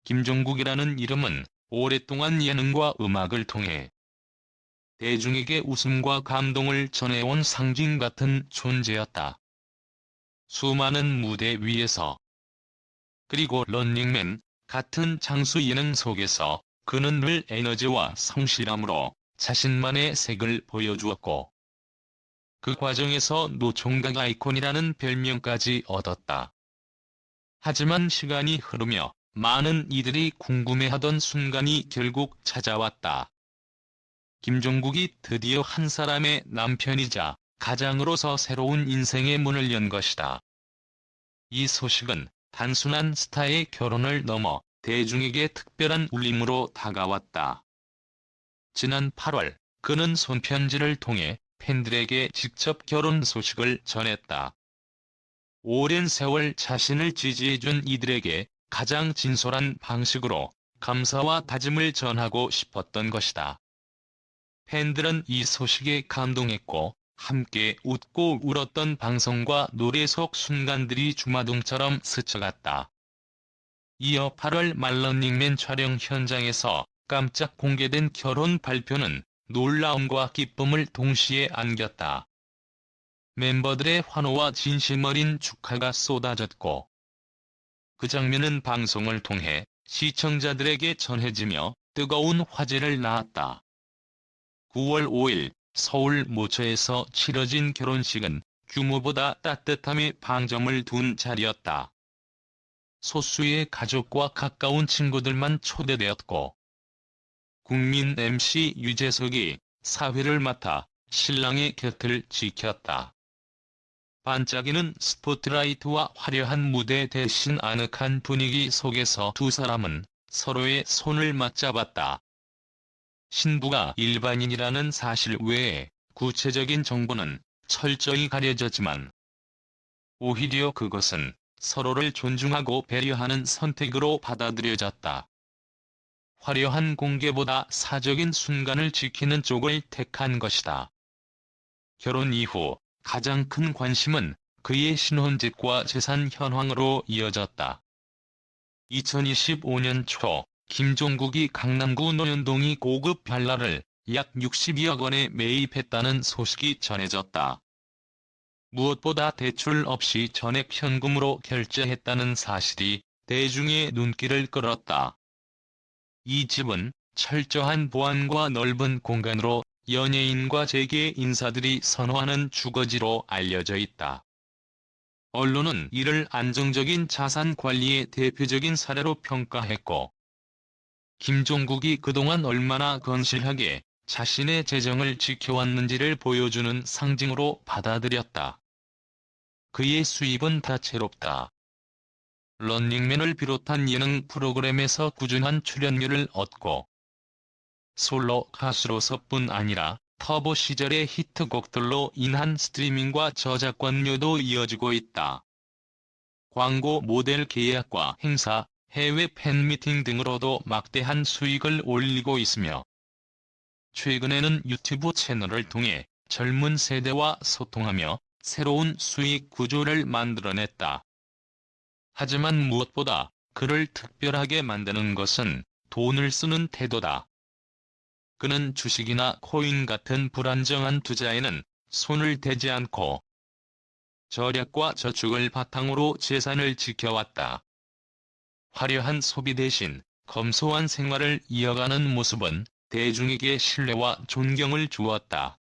김종국이라는 이름은 오랫동안 예능과 음악을 통해 대중에게 웃음과 감동을 전해온 상징 같은 존재였다. 수많은 무대 위에서, 그리고 런닝맨 같은 장수 예능 속에서 그는 늘 에너지와 성실함으로 자신만의 색을 보여주었고, 그 과정에서 노총각 아이콘이라는 별명까지 얻었다. 하지만 시간이 흐르며 많은 이들이 궁금해하던 순간이 결국 찾아왔다. 김종국이 드디어 한 사람의 남편이자 가장으로서 새로운 인생의 문을 연 것이다. 이 소식은 단순한 스타의 결혼을 넘어 대중에게 특별한 울림으로 다가왔다. 지난 8월, 그는 손편지를 통해 팬들에게 직접 결혼 소식을 전했다. 오랜 세월 자신을 지지해준 이들에게 가장 진솔한 방식으로 감사와 다짐을 전하고 싶었던 것이다. 팬들은 이 소식에 감동했고, 함께 웃고 울었던 방송과 노래 속 순간들이 주마등처럼 스쳐갔다. 이어 8월 말 런닝맨 촬영 현장에서 깜짝 공개된 결혼 발표는 놀라움과 기쁨을 동시에 안겼다. 멤버들의 환호와 진심 어린 축하가 쏟아졌고, 그 장면은 방송을 통해 시청자들에게 전해지며 뜨거운 화제를 낳았다. 9월 5일 서울 모처에서 치러진 결혼식은 규모보다 따뜻함에 방점을 둔 자리였다. 소수의 가족과 가까운 친구들만 초대되었고, 국민 MC 유재석이 사회를 맡아 신랑의 곁을 지켰다. 반짝이는 스포트라이트와 화려한 무대 대신 아늑한 분위기 속에서 두 사람은 서로의 손을 맞잡았다. 신부가 일반인이라는 사실 외에 구체적인 정보는 철저히 가려졌지만, 오히려 그것은 서로를 존중하고 배려하는 선택으로 받아들여졌다. 화려한 공개보다 사적인 순간을 지키는 쪽을 택한 것이다. 결혼 이후 가장 큰 관심은 그의 신혼집과 재산 현황으로 이어졌다. 2025년 초, 김종국이 강남구 노현동이 고급 빌라를 약 62억 원에 매입했다는 소식이 전해졌다. 무엇보다 대출 없이 전액 현금으로 결제했다는 사실이 대중의 눈길을 끌었다. 이 집은 철저한 보안과 넓은 공간으로 연예인과 재계 인사들이 선호하는 주거지로 알려져 있다. 언론은 이를 안정적인 자산 관리의 대표적인 사례로 평가했고, 김종국이 그동안 얼마나 건실하게 자신의 재정을 지켜왔는지를 보여주는 상징으로 받아들였다. 그의 수입은 다채롭다. 런닝맨을 비롯한 예능 프로그램에서 꾸준한 출연료를 얻고, 솔로 가수로서뿐 아니라 터보 시절의 히트곡들로 인한 스트리밍과 저작권료도 이어지고 있다. 광고 모델 계약과 행사, 해외 팬미팅 등으로도 막대한 수익을 올리고 있으며, 최근에는 유튜브 채널을 통해 젊은 세대와 소통하며 새로운 수익 구조를 만들어냈다. 하지만 무엇보다 그를 특별하게 만드는 것은 돈을 쓰는 태도다. 그는 주식이나 코인 같은 불안정한 투자에는 손을 대지 않고, 절약과 저축을 바탕으로 재산을 지켜왔다. 화려한 소비 대신 검소한 생활을 이어가는 모습은 대중에게 신뢰와 존경을 주었다.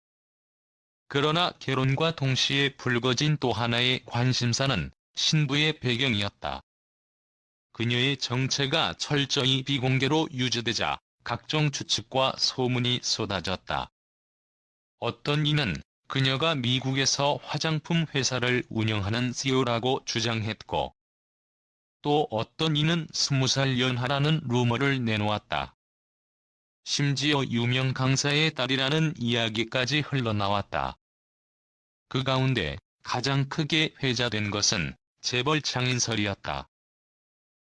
그러나 결혼과 동시에 불거진 또 하나의 관심사는 신부의 배경이었다. 그녀의 정체가 철저히 비공개로 유지되자 각종 추측과 소문이 쏟아졌다. 어떤 이는 그녀가 미국에서 화장품 회사를 운영하는 CEO라고 주장했고, 또 어떤 이는 20살 연하라는 루머를 내놓았다. 심지어 유명 강사의 딸이라는 이야기까지 흘러나왔다. 그 가운데 가장 크게 회자된 것은 재벌 장인설이었다.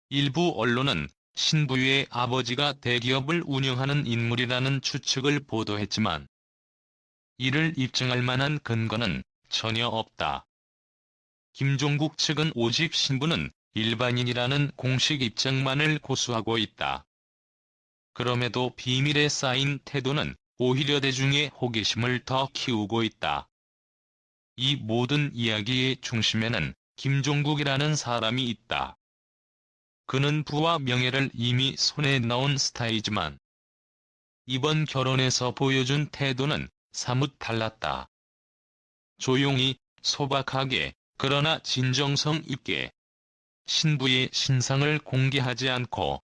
일부 언론은 신부의 아버지가 대기업을 운영하는 인물이라는 추측을 보도했지만, 이를 입증할 만한 근거는 전혀 없다. 김종국 측은 오직 신부는 일반인이라는 공식 입장만을 고수하고 있다. 그럼에도 비밀에 쌓인 태도는 오히려 대중의 호기심을 더 키우고 있다. 이 모든 이야기의 중심에는 김종국이라는 사람이 있다. 그는 부와 명예를 이미 손에 넣은 스타이지만 이번 결혼에서 보여준 태도는 사뭇 달랐다. 조용히, 소박하게, 그러나 진정성 있게 신부의 신상을 공개하지 않고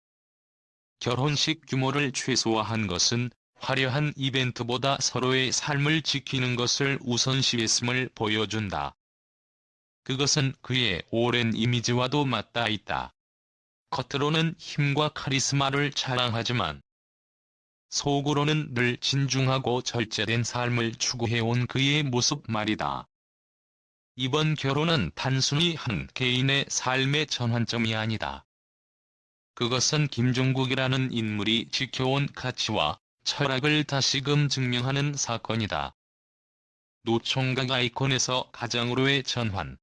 결혼식 규모를 최소화한 것은 화려한 이벤트보다 서로의 삶을 지키는 것을 우선시했음을 보여준다. 그것은 그의 오랜 이미지와도 맞닿아 있다. 겉으로는 힘과 카리스마를 자랑하지만 속으로는 늘 진중하고 절제된 삶을 추구해온 그의 모습 말이다. 이번 결혼은 단순히 한 개인의 삶의 전환점이 아니다. 그것은 김종국이라는 인물이 지켜온 가치와 철학을 다시금 증명하는 사건이다. 노총각 아이콘에서 가장으로의 전환.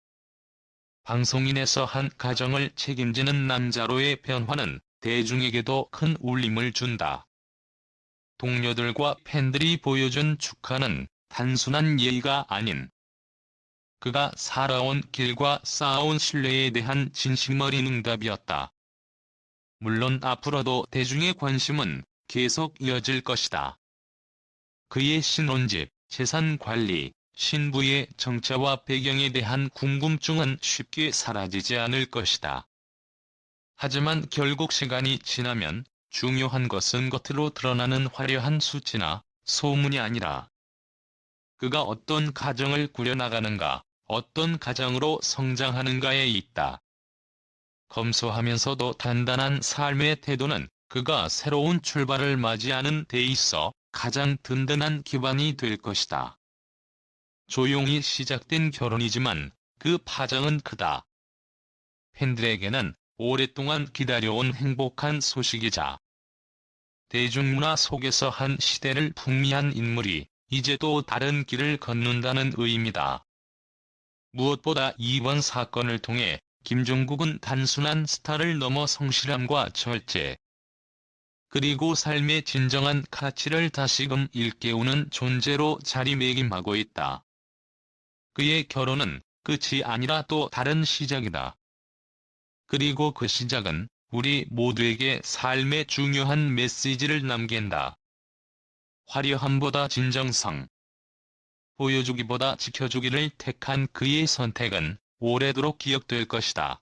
방송인에서 한 가정을 책임지는 남자로의 변화는 대중에게도 큰 울림을 준다. 동료들과 팬들이 보여준 축하는 단순한 예의가 아닌 그가 살아온 길과 쌓아온 신뢰에 대한 진심 어린 응답이었다. 물론 앞으로도 대중의 관심은 계속 이어질 것이다. 그의 신혼집, 재산 관리, 신부의 정체와 배경에 대한 궁금증은 쉽게 사라지지 않을 것이다. 하지만 결국 시간이 지나면 중요한 것은 겉으로 드러나는 화려한 수치나 소문이 아니라 그가 어떤 가정을 꾸려나가는가, 어떤 가장으로 성장하는가에 있다. 검소하면서도 단단한 삶의 태도는 그가 새로운 출발을 맞이하는 데 있어 가장 든든한 기반이 될 것이다. 조용히 시작된 결혼이지만 그 파장은 크다. 팬들에게는 오랫동안 기다려온 행복한 소식이자 대중문화 속에서 한 시대를 풍미한 인물이 이제 또 다른 길을 걷는다는 의미다. 무엇보다 이번 사건을 통해 김종국은 단순한 스타를 넘어 성실함과 절제, 그리고 삶의 진정한 가치를 다시금 일깨우는 존재로 자리매김하고 있다. 그의 결혼은 끝이 아니라 또 다른 시작이다. 그리고 그 시작은 우리 모두에게 삶의 중요한 메시지를 남긴다. 화려함보다 진정성, 보여주기보다 지켜주기를 택한 그의 선택은 오래도록 기억될 것이다.